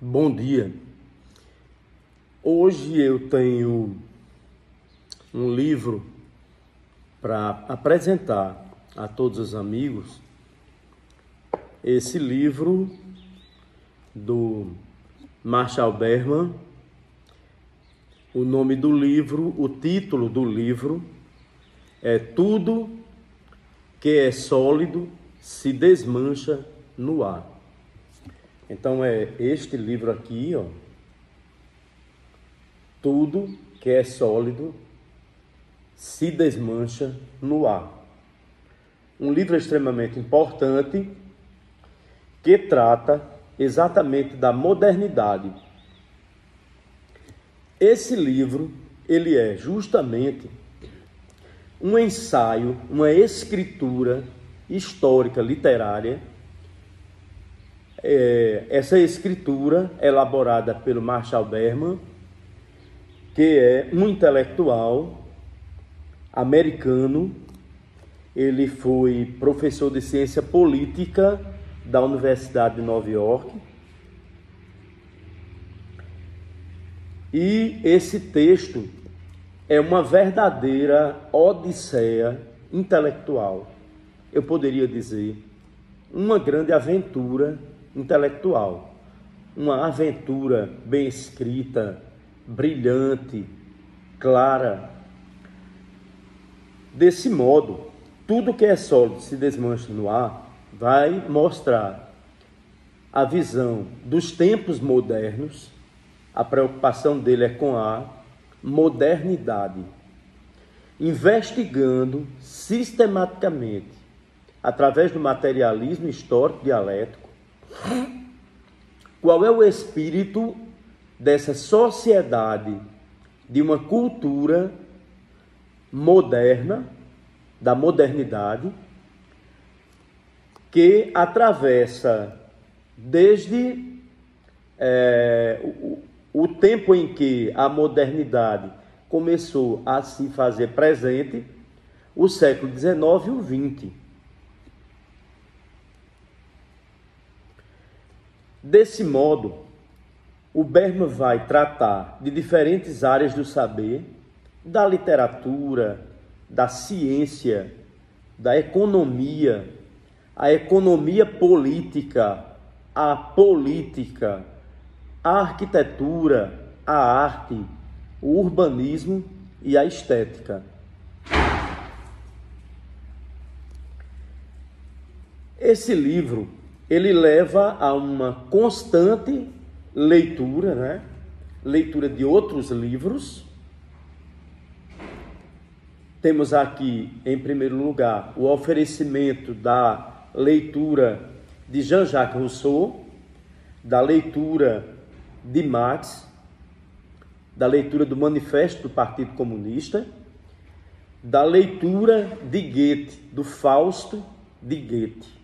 Bom dia. Hoje eu tenho um livro para apresentar a todos os amigos. Esse livro do Marshall Berman. O nome do livro, o título do livro é Tudo que é sólido se desmancha no ar. Então é este livro aqui, ó. Tudo que é sólido se desmancha no ar. Um livro extremamente importante que trata exatamente da modernidade. Esse livro, ele é justamente um ensaio, uma escritura histórica, literária. Essa escritura elaborada pelo Marshall Berman, que é um intelectual americano. Ele foi professor de ciência política da Universidade de Nova York. E esse texto é uma verdadeira odisseia intelectual. Eu poderia dizer, uma grande aventura intelectual. Uma aventura bem escrita, brilhante, clara. Desse modo, tudo que é sólido se desmancha no ar vai mostrar a visão dos tempos modernos. A preocupação dele é com a modernidade, investigando sistematicamente, através do materialismo histórico dialético, qual é o espírito dessa sociedade, de uma cultura moderna, da modernidade, que atravessa desde o tempo em que a modernidade começou a se fazer presente, o século XIX e o XX. Desse modo, o Berman vai tratar de diferentes áreas do saber, da literatura, da ciência, da economia, a economia política, a política, a arquitetura, a arte, o urbanismo e a estética. Esse livro, ele leva a uma constante leitura, né? Leitura de outros livros. Temos aqui, em primeiro lugar, o oferecimento da leitura de Jean-Jacques Rousseau, da leitura de Marx, da leitura do Manifesto do Partido Comunista, da leitura de Goethe, do Fausto de Goethe.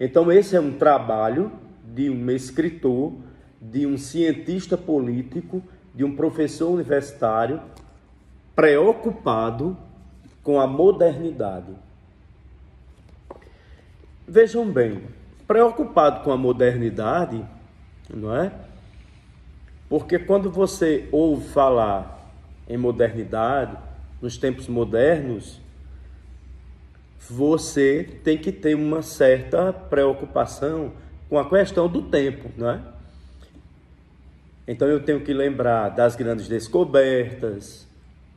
Então, esse é um trabalho de um escritor, de um cientista político, de um professor universitário preocupado com a modernidade. Vejam bem, preocupado com a modernidade, não é? Porque quando você ouve falar em modernidade, nos tempos modernos, você tem que ter uma certa preocupação com a questão do tempo, não é? Então eu tenho que lembrar das grandes descobertas,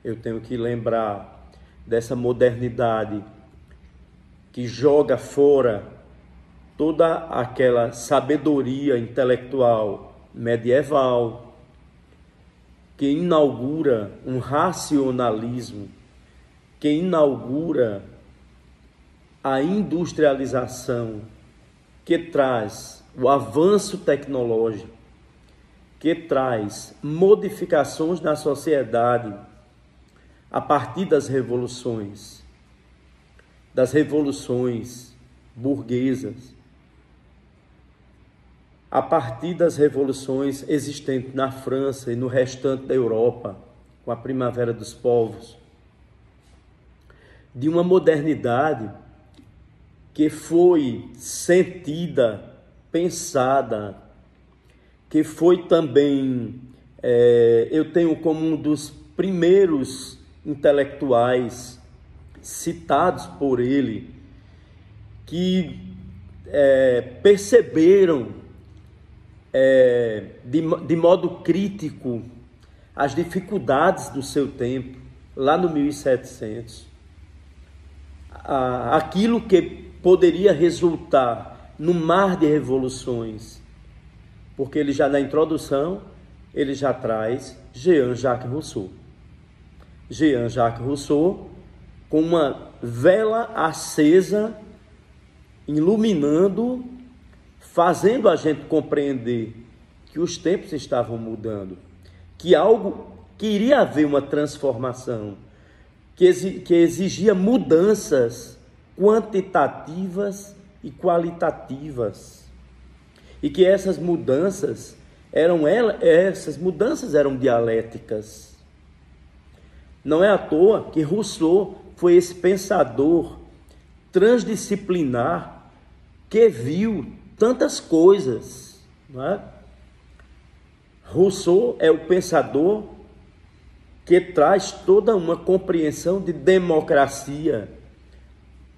eu tenho que lembrar dessa modernidade que joga fora toda aquela sabedoria intelectual medieval, que inaugura um racionalismo, que inaugura a industrialização, que traz o avanço tecnológico, que traz modificações na sociedade a partir das revoluções burguesas, a partir das revoluções existentes na França e no restante da Europa, com a Primavera dos Povos, de uma modernidade que foi sentida pensada, que foi também, eu tenho como um dos primeiros intelectuais citados por ele, que perceberam de modo crítico as dificuldades do seu tempo, lá no 1700, aquilo que poderia resultar num mar de revoluções, porque ele já na introdução, ele já traz Jean-Jacques Rousseau. Jean-Jacques Rousseau, com uma vela acesa, iluminando, fazendo a gente compreender que os tempos estavam mudando, que iria haver uma transformação, que exigia mudanças quantitativas e qualitativas, e que essas mudanças eram dialéticas. Não é à toa que Rousseau foi esse pensador transdisciplinar que viu tantas coisas, não é? Rousseau é o pensador que traz toda uma compreensão de democracia.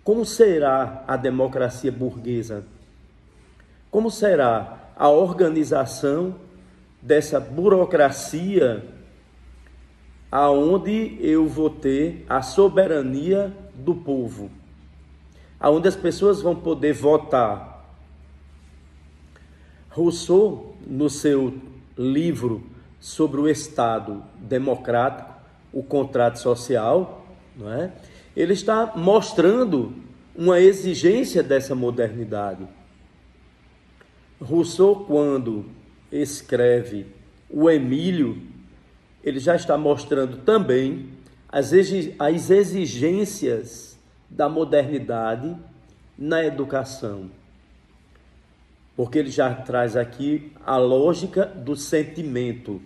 Como será a democracia burguesa? Como será a organização dessa burocracia aonde eu vou ter a soberania do povo, aonde as pessoas vão poder votar? Rousseau, no seu livro sobre o Estado democrático, o contrato social, não é? Ele está mostrando uma exigência dessa modernidade. Rousseau, quando escreve o Emílio, ele já está mostrando também as exigências da modernidade na educação, porque ele já traz aqui a lógica do sentimento.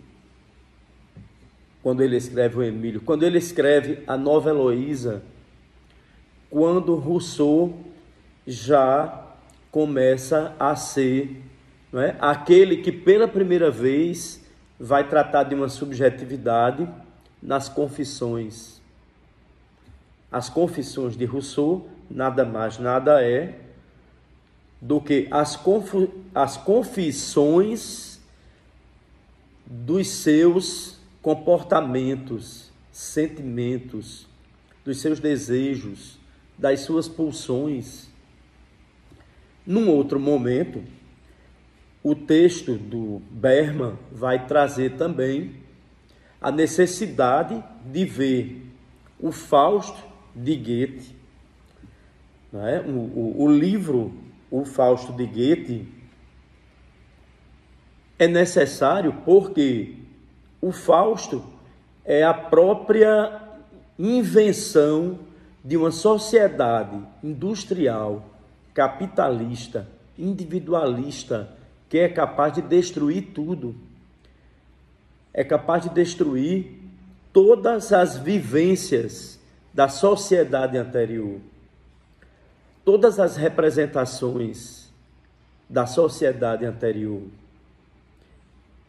Quando ele escreve o Emílio, quando ele escreve a Nova Heloísa, quando Rousseau já começa a ser, não é, aquele que pela primeira vez vai tratar de uma subjetividade nas confissões. As confissões de Rousseau nada mais, nada é do que as confissões dos seus comportamentos, sentimentos, dos seus desejos, das suas pulsões. Num outro momento, o texto do Bergman vai trazer também a necessidade de ver o Fausto de Goethe, não é? O livro O Fausto de Goethe é necessário porque o Fausto é a própria invenção de uma sociedade industrial, capitalista, individualista, que é capaz de destruir tudo. É capaz de destruir todas as vivências da sociedade anterior, todas as representações da sociedade anterior.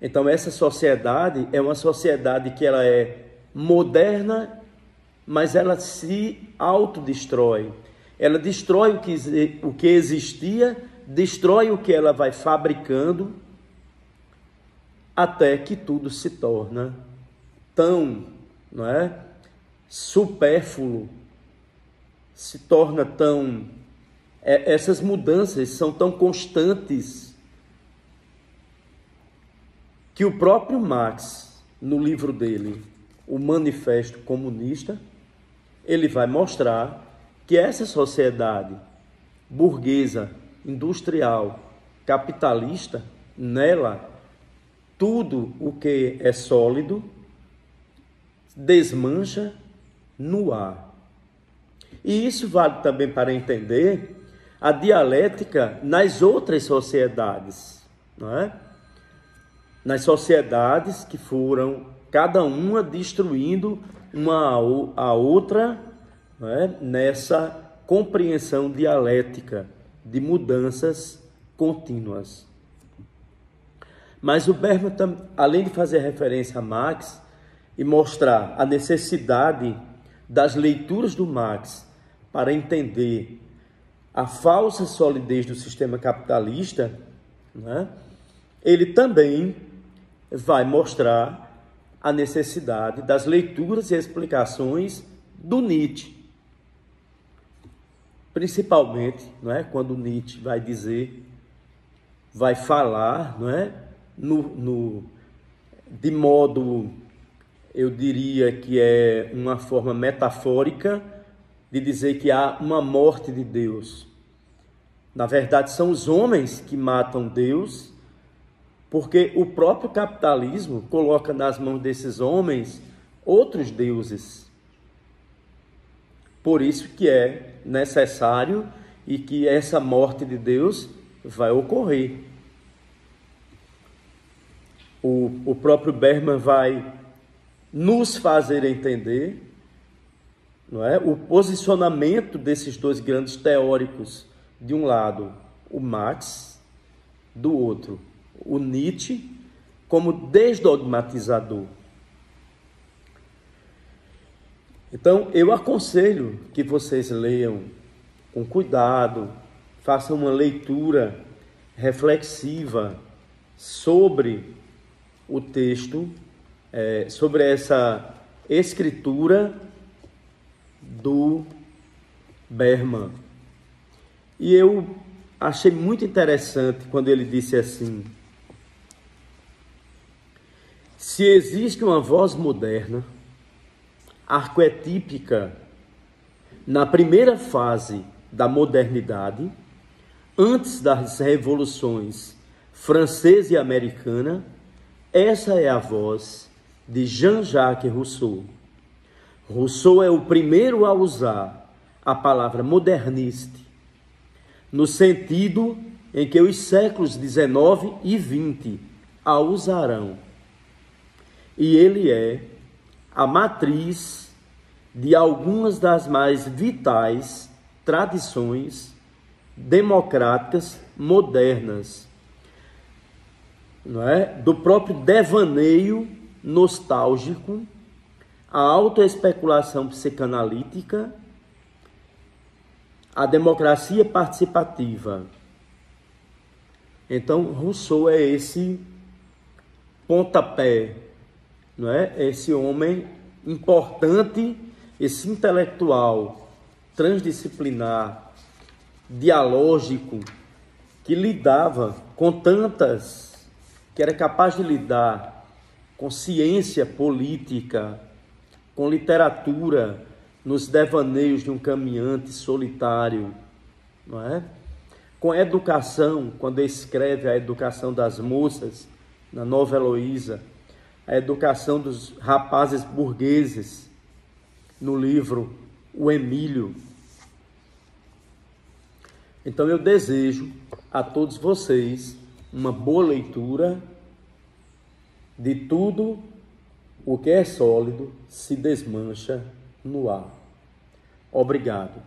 Então, essa sociedade é uma sociedade que ela é moderna, mas ela se autodestrói. Ela destrói o que existia, destrói o que ela vai fabricando, até que tudo se torna tão, não é, supérfluo, se torna tão... essas mudanças são tão constantes que o próprio Marx, no livro dele, O Manifesto Comunista, ele vai mostrar que essa sociedade burguesa, industrial, capitalista, nela, tudo o que é sólido desmancha no ar. E isso vale também para entender a dialética nas outras sociedades, não é? Nas sociedades que foram cada uma destruindo a outra, não é? Nessa compreensão dialética de mudanças contínuas. Mas o Bergman, além de fazer referência a Marx e mostrar a necessidade das leituras do Marx para entender a falsa solidez do sistema capitalista, né, ele também vai mostrar a necessidade das leituras e explicações do Nietzsche. Principalmente, não é, quando Nietzsche vai falar, não é, de modo, eu diria que é uma forma metafórica de dizer que há uma morte de Deus. Na verdade, são os homens que matam Deus, porque o próprio capitalismo coloca nas mãos desses homens outros deuses. Por isso que é necessário e que essa morte de Deus vai ocorrer. O próprio Bergman vai nos fazer entender, não é, o posicionamento desses dois grandes teóricos. De um lado, o Marx, do outro, o Nietzsche, como desdogmatizador. Então, eu aconselho que vocês leiam com cuidado, façam uma leitura reflexiva sobre o texto, sobre essa escritura do Bergman. E eu achei muito interessante quando ele disse assim: se existe uma voz moderna, arquetípica, na primeira fase da modernidade, antes das revoluções francesa e americana, essa é a voz de Jean-Jacques Rousseau. Rousseau é o primeiro a usar a palavra moderniste, no sentido em que os séculos XIX e XX a usarão. E ele é a matriz de algumas das mais vitais tradições democráticas modernas, não é? Do próprio devaneio nostálgico, a autoespeculação psicanalítica, a democracia participativa. Então, Rousseau é esse pontapé, não é? Esse homem importante, esse intelectual transdisciplinar, dialógico, que lidava com que era capaz de lidar com ciência política, com literatura, nos devaneios de um caminhante solitário, não é? Com educação, quando escreve a educação das moças, na Nova Heloísa, a educação dos rapazes burgueses, no livro O Emílio. Então eu desejo a todos vocês uma boa leitura de Tudo o que é sólido se desmancha no ar. Obrigado.